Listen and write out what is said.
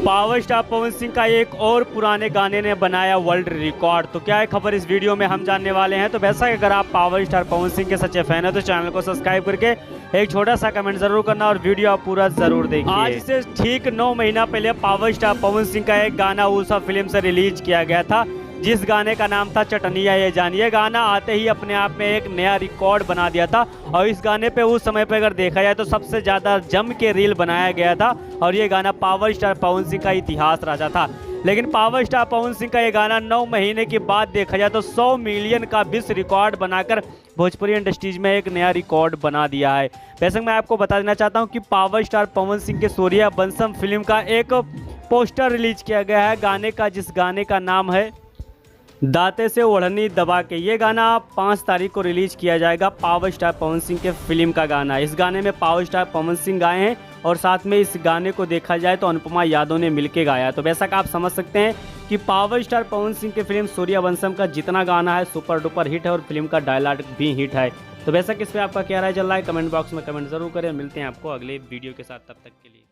Power star Pawan Singh का एक और पुराने गाने ने बनाया वर्ल्ड रिकॉर्ड। तो क्या है खबर इस वीडियो में हम जानने वाले हैं। तो वैसा अगर आप पावर स्टार पवन सिंह के सच्चे फैन है तो चैनल को सब्सक्राइब करके एक छोटा सा कमेंट जरूर करना और वीडियो आप पूरा जरूर देखिए। आज से ठीक 9 महीना पहले पावर स्टार पवन सिंह का एक गाना उषा फिल्म से रिलीज किया गया था, जिस गाने का नाम था चटनिया ये जानिए। गाना आते ही अपने आप में एक नया रिकॉर्ड बना दिया था और इस गाने पे उस समय पे अगर देखा जाए तो सबसे ज़्यादा जम के रील बनाया गया था और ये गाना पावर स्टार पवन सिंह का इतिहास रचा था। लेकिन पावर स्टार पवन सिंह का ये गाना 9 महीने के बाद देखा जाए तो 100 मिलियन का विश्व रिकॉर्ड बनाकर भोजपुरी इंडस्ट्रीज में एक नया रिकॉर्ड बना दिया है। वैसे मैं आपको बता देना चाहता हूँ कि पावर स्टार पवन सिंह के सूर्यवंशम फिल्म का एक पोस्टर रिलीज किया गया है गाने का, जिस गाने का नाम है दाते से ओढ़नी दबा के। ये गाना 5 तारीख को रिलीज किया जाएगा। पावर स्टार पवन सिंह के फिल्म का गाना, इस गाने में पावर स्टार पवन सिंह गाए हैं और साथ में इस गाने को देखा जाए तो अनुपमा यादव ने मिलके गाया। तो वैसा का आप समझ सकते हैं कि पावर स्टार पवन सिंह के फिल्म सूर्यवंशम का जितना गाना है सुपर डुपर हिट है और फिल्म का डायलॉग भी हिट है। तो वैसा किस पे आपका क्या राय चल रहा है कमेंट बॉक्स में कमेंट जरूर करें। मिलते हैं आपको अगले वीडियो के साथ, तब तक के लिए।